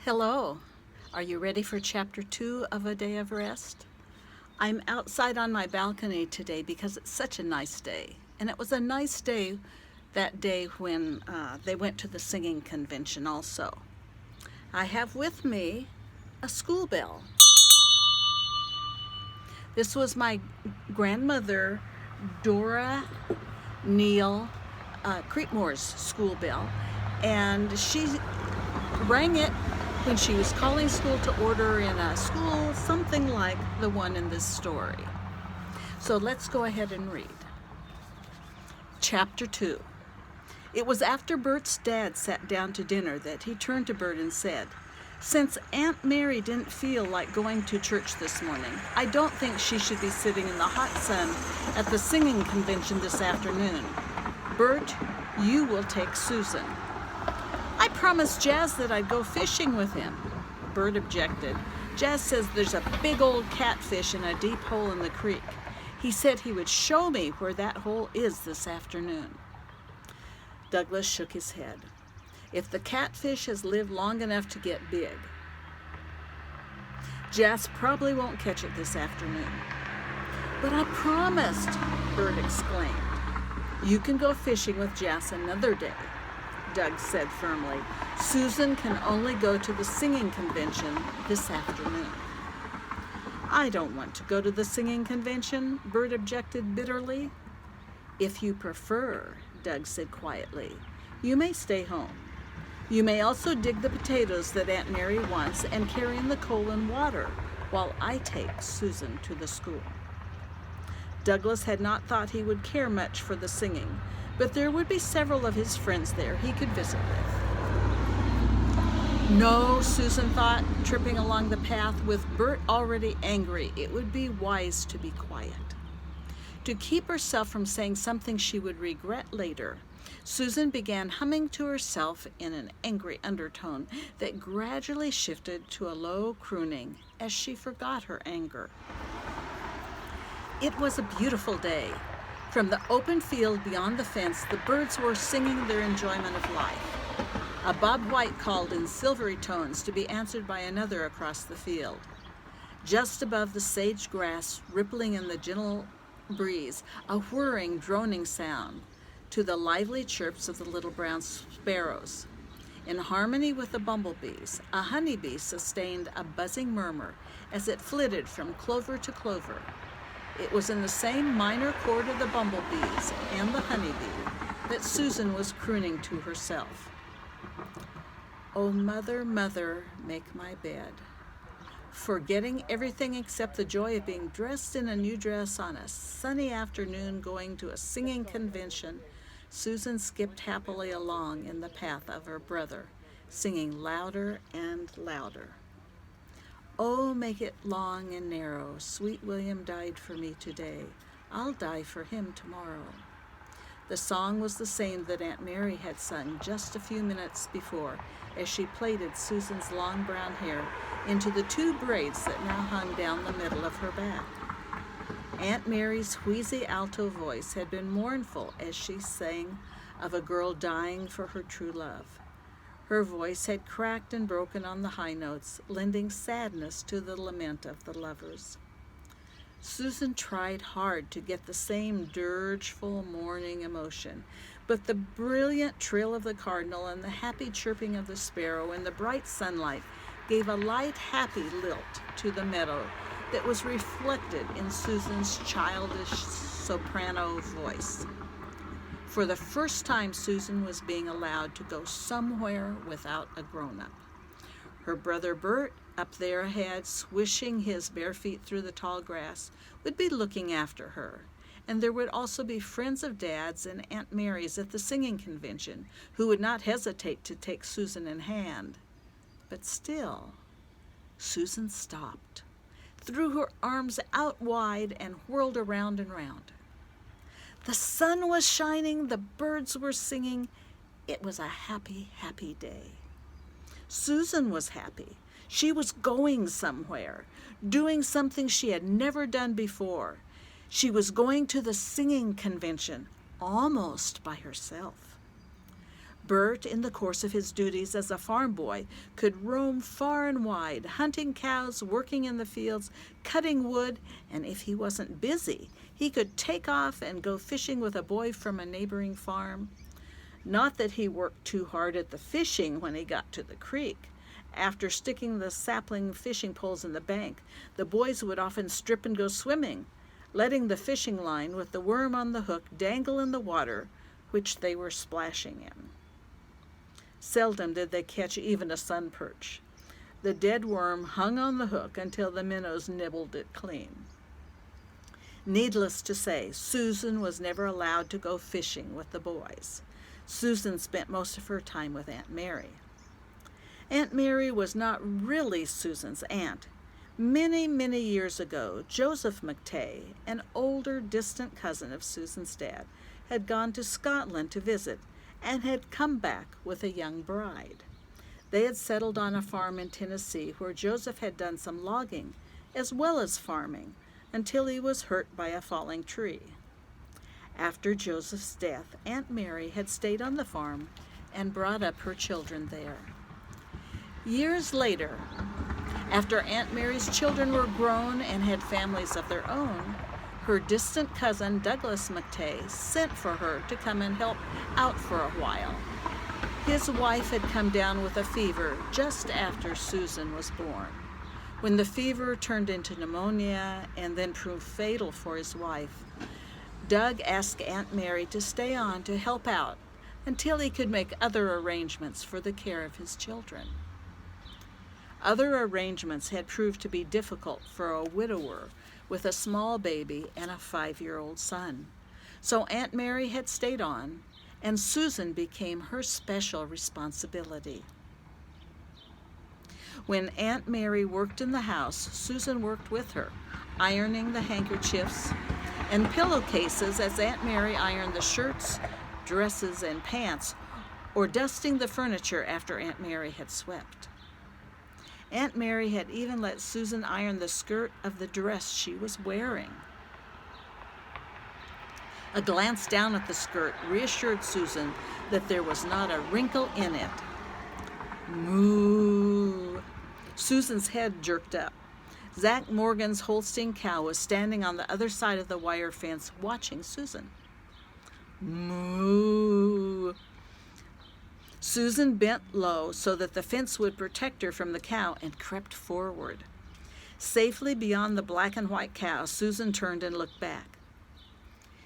Hello. Are you ready for chapter 2 of A Day of Rest? I'm outside on my balcony today because it's such a nice day. And it was a nice day that day when they went to the singing convention also. I have with me a school bell. This was my grandmother, Dora Neal Creekmore's school bell. And she rang it when she was calling school to order in a school something like the one in this story. So let's go ahead and read. Chapter 2. It was after Bert's dad sat down to dinner that he turned to Bert and said, "Since Aunt Mary didn't feel like going to church this morning, I don't think she should be sitting in the hot sun at the singing convention this afternoon. Bert, you will take Susan." "I promised Jazz that I'd go fishing with him." Bert objected. "Jazz says there's a big old catfish in a deep hole in the creek. He said he would show me where that hole is this afternoon." Douglas shook his head. "If the catfish has lived long enough to get big, Jazz probably won't catch it this afternoon." "But I promised," Bert exclaimed. "You can go fishing with Jazz another day," Doug said firmly. "Susan can only go to the singing convention this afternoon." "I don't want to go to the singing convention," Bert objected bitterly. "If you prefer," Doug said quietly, "you may stay home. You may also dig the potatoes that Aunt Mary wants and carry in the coal and water while I take Susan to the school." Douglas had not thought he would care much for the singing, but there would be several of his friends there he could visit with. "No," Susan thought, tripping along the path with Bert already angry. It would be wise to be quiet. To keep herself from saying something she would regret later, Susan began humming to herself in an angry undertone that gradually shifted to a low crooning as she forgot her anger. It was a beautiful day. From the open field beyond the fence, the birds were singing their enjoyment of life. A Bob White called in silvery tones to be answered by another across the field. Just above the sage grass, rippling in the gentle breeze, a whirring, droning sound to the lively chirps of the little brown sparrows. In harmony with the bumblebees, a honeybee sustained a buzzing murmur as it flitted from clover to clover. It was in the same minor chord of the bumblebees and the honeybee that Susan was crooning to herself. "Oh, mother, mother, make my bed." Forgetting everything except the joy of being dressed in a new dress on a sunny afternoon going to a singing convention, Susan skipped happily along in the path of her brother, singing louder and louder. "Oh, make it long and narrow. Sweet William died for me today. I'll die for him tomorrow." The song was the same that Aunt Mary had sung just a few minutes before as she plaited Susan's long brown hair into the two braids that now hung down the middle of her back. Aunt Mary's wheezy alto voice had been mournful as she sang of a girl dying for her true love. Her voice had cracked and broken on the high notes, lending sadness to the lament of the lovers. Susan tried hard to get the same dirgeful morning emotion, but the brilliant trill of the cardinal and the happy chirping of the sparrow in the bright sunlight gave a light, happy lilt to the meadow that was reflected in Susan's childish soprano voice. For the first time, Susan was being allowed to go somewhere without a grown-up. Her brother Bert, up there ahead, swishing his bare feet through the tall grass, would be looking after her. And there would also be friends of Dad's and Aunt Mary's at the singing convention who would not hesitate to take Susan in hand. But still, Susan stopped, threw her arms out wide, and whirled around and round. The sun was shining, the birds were singing. It was a happy, happy day. Susan was happy. She was going somewhere, doing something she had never done before. She was going to the singing convention, almost by herself. Bert, in the course of his duties as a farm boy, could roam far and wide, hunting cows, working in the fields, cutting wood, and if he wasn't busy, he could take off and go fishing with a boy from a neighboring farm. Not that he worked too hard at the fishing when he got to the creek. After sticking the sapling fishing poles in the bank, the boys would often strip and go swimming, letting the fishing line with the worm on the hook dangle in the water, which they were splashing in. Seldom did they catch even a sun perch. The dead worm hung on the hook until the minnows nibbled it clean. Needless to say, Susan was never allowed to go fishing with the boys. Susan spent most of her time with Aunt Mary. Aunt Mary was not really Susan's aunt. Many, many years ago, Joseph McTay, an older, distant cousin of Susan's dad, had gone to Scotland to visit and had come back with a young bride. They had settled on a farm in Tennessee where Joseph had done some logging as well as farming until he was hurt by a falling tree. After Joseph's death, Aunt Mary had stayed on the farm and brought up her children there. Years later, after Aunt Mary's children were grown and had families of their own, her distant cousin Douglas McTay sent for her to come and help out for a while. His wife had come down with a fever just after Susan was born. When the fever turned into pneumonia and then proved fatal for his wife, Doug asked Aunt Mary to stay on to help out until he could make other arrangements for the care of his children. Other arrangements had proved to be difficult for a widower with a small baby and a 5-year-old son. So Aunt Mary had stayed on, and Susan became her special responsibility. When Aunt Mary worked in the house, Susan worked with her, ironing the handkerchiefs and pillowcases as Aunt Mary ironed the shirts, dresses, and pants, or dusting the furniture after Aunt Mary had swept. Aunt Mary had even let Susan iron the skirt of the dress she was wearing. A glance down at the skirt reassured Susan that there was not a wrinkle in it. Moo! Susan's head jerked up. Zach Morgan's Holstein cow was standing on the other side of the wire fence watching Susan. Moo! Susan bent low so that the fence would protect her from the cow and crept forward. Safely beyond the black and white cow, Susan turned and looked back.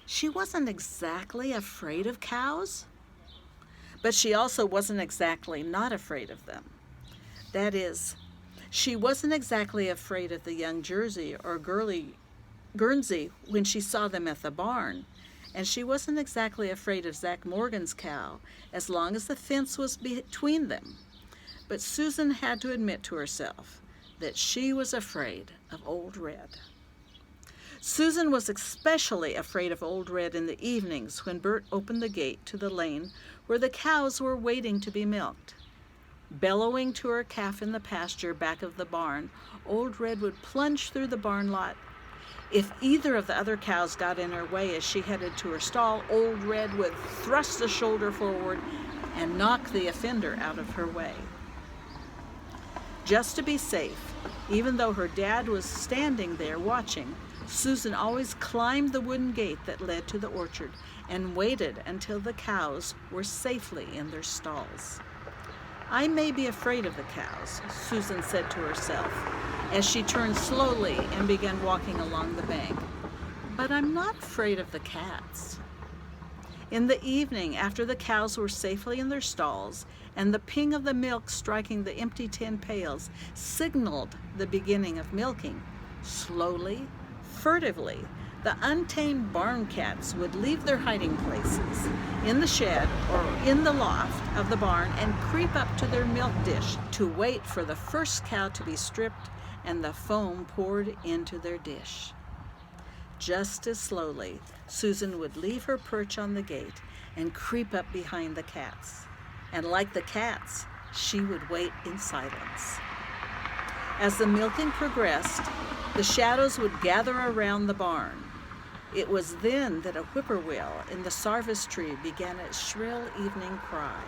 She wasn't exactly afraid of cows, but she also wasn't exactly not afraid of them. That is, she wasn't exactly afraid of the young Jersey or Guernsey when she saw them at the barn, and she wasn't exactly afraid of Zach Morgan's cow as long as the fence was between them. But Susan had to admit to herself that she was afraid of Old Red. Susan was especially afraid of Old Red in the evenings when Bert opened the gate to the lane where the cows were waiting to be milked. Bellowing to her calf in the pasture back of the barn, Old Red would plunge through the barn lot. If either of the other cows got in her way as she headed to her stall, Old Red would thrust a shoulder forward and knock the offender out of her way. Just to be safe, even though her dad was standing there watching, Susan always climbed the wooden gate that led to the orchard and waited until the cows were safely in their stalls. I may be afraid of the cows, Susan said to herself, as she turned slowly and began walking along the bank, but I'm not afraid of the cats. In the evening, after the cows were safely in their stalls and the ping of the milk striking the empty tin pails signaled the beginning of milking, slowly, furtively, the untamed barn cats would leave their hiding places in the shed or in the loft of the barn and creep up to their milk dish to wait for the first cow to be stripped and the foam poured into their dish. Just as slowly, Susan would leave her perch on the gate and creep up behind the cats. And like the cats, she would wait in silence. As the milking progressed, the shadows would gather around the barn. It was then that a whippoorwill in the sarvice tree began its shrill evening cry.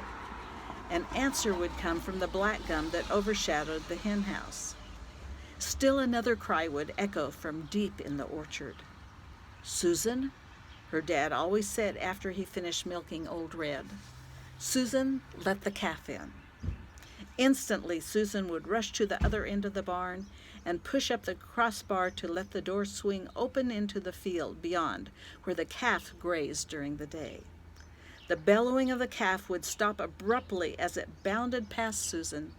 An answer would come from the black gum that overshadowed the hen house. Still another cry would echo from deep in the orchard. "Susan," her dad always said after he finished milking Old Red. "Susan, let the calf in." Instantly, Susan would rush to the other end of the barn and push up the crossbar to let the door swing open into the field beyond where the calf grazed during the day. The bellowing of the calf would stop abruptly as it bounded past Susan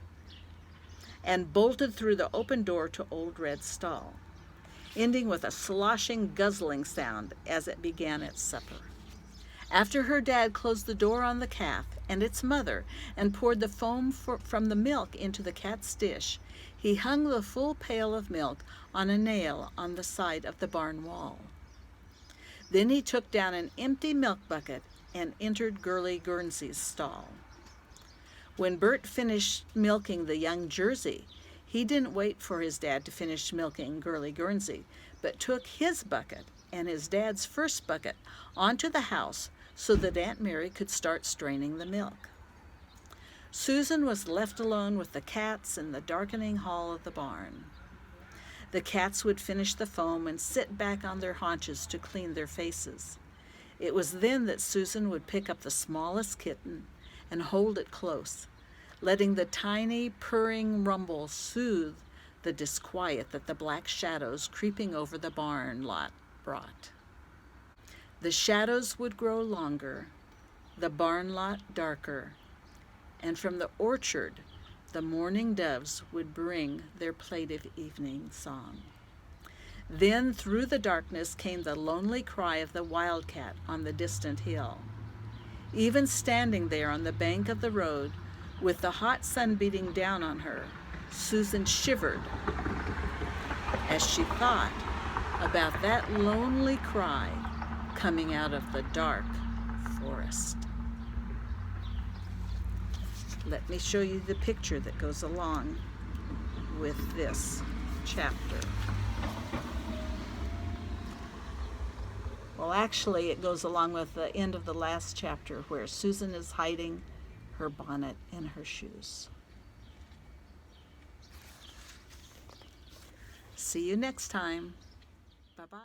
and bolted through the open door to Old Red's stall, ending with a sloshing, guzzling sound as it began its supper. After her dad closed the door on the calf and its mother and poured the foam from the milk into the cat's dish, he hung the full pail of milk on a nail on the side of the barn wall. Then he took down an empty milk bucket and entered Girly Guernsey's stall. When Bert finished milking the young Jersey, he didn't wait for his dad to finish milking Girly Guernsey, but took his bucket and his dad's first bucket onto the house so that Aunt Mary could start straining the milk. Susan was left alone with the cats in the darkening hall of the barn. The cats would finish the foam and sit back on their haunches to clean their faces. It was then that Susan would pick up the smallest kitten and hold it close, letting the tiny purring rumble soothe the disquiet that the black shadows creeping over the barn lot brought. The shadows would grow longer, the barn lot darker, and from the orchard the mourning doves would bring their plaintive evening song. Then through the darkness came the lonely cry of the wildcat on the distant hill. Even standing there on the bank of the road, with the hot sun beating down on her, Susan shivered as she thought about that lonely cry coming out of the dark forest. Let me show you the picture that goes along with this chapter. Well, actually, it goes along with the end of the last chapter where Susan is hiding her bonnet in her shoes. See you next time. Bye-bye.